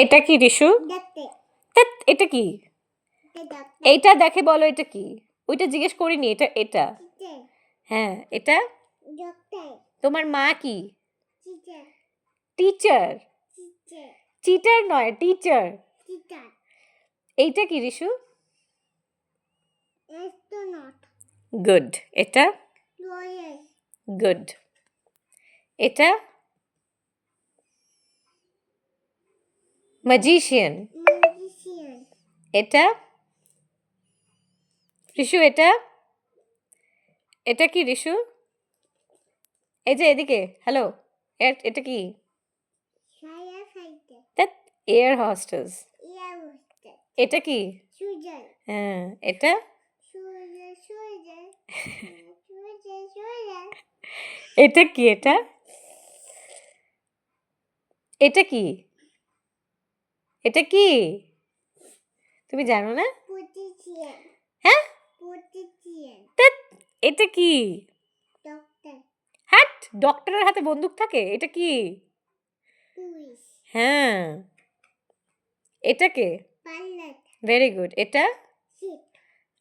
এটা কি রিশু? এটা কি? এইটা দেখে বলো এটা কি? ওইটা জিজ্ঞেস করিনি। এটা হ্যাঁ, এটা তোমার মা কি? টিচার। চিটার নয়, টিচার। এইটা কি রিশু? গুড। এটা গুড। এটা ম্যাজিশিয়ান। এটা রিশু, এটা কি রিশু? এই যে এদিকে, হ্যালো, এটা কি? Air hostess. এটা কি? হ্যাঁ, এটা এটা কি? এটা কি? এটা কি? তুমি জানো না? হ্যাঁ, এটা কি? হ্যাঁ, ডক্টরের হাতে বন্দুক থাকে। এটা কি? হ্যাঁ, এটা কে? Very good. এটা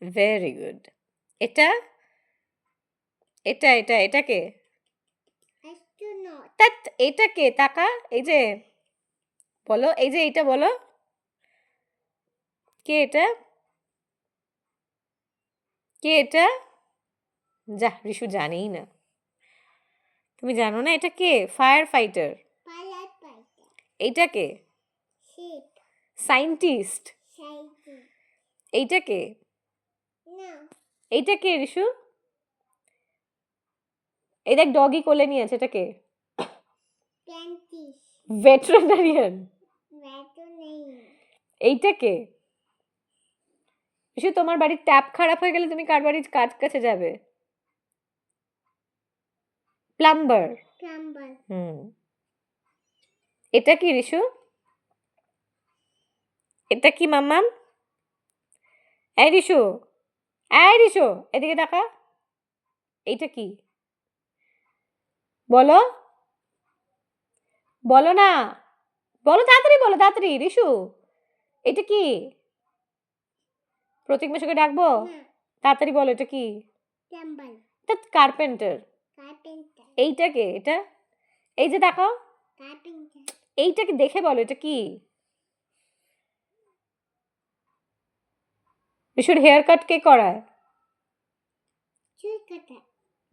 ভেরি গুড। এটা এটা কে? এটা কে? তাকা, এই যে বলো, এই যে এইটা বলো, কে এটা? কে এটা? যা, রিশু জানেই না। তুমি জানো না এটা কে? Fire fighter. এইটা কে? সায়েন্টিস্ট। এইটা কে? এইটা কে রিশু? এই দেখ, ডগি কোলে নিয়ে আছে। এটা কে? ভেটেরিনারিয়ান। এইটা কে? রিশু, তোমার বাড়ির ট্যাপ খারাপ হয়ে গেলে তুমি কার কাছে যাবে? প্লাম্বার। এটা কি রিশু? এটা কি মাম্মাম? এই রিশু, এদিকে দেখা। এইটা কি? বলো, বলো না, বলো তাড়াতাড়ি, বলো তাড়াতাড়ি রিশু। এটা কি? প্রতীক মাসুকে ডাকবো? তাড়াতাড়ি বলো, এটা কি? কার্পেন্টার। এইটা কে? এটা এই যে দেখাও, এইটাকে দেখে বলো এটা কি? রিশুর হেয়ার কাট কে করায়?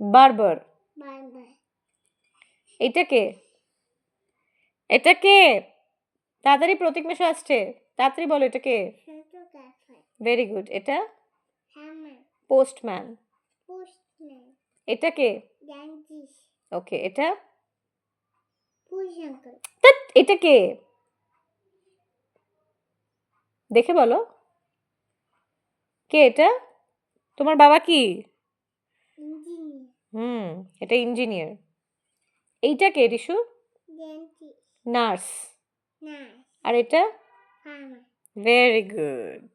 বারবার। এটা কে? এটা কে? তাড়াতাড়ি, প্রতীক মাসু আসছে, তাড়াতাড়ি বলো এটা কে? Very good. এটা পোস্টম্যান। এটা কে? ওকে। এটা এটা কে? দেখে বলো, কে এটা? তোমার বাবা কি? এটা ইঞ্জিনিয়ার। এইটা কে রিশু? নার্স। আর এটা? Very good.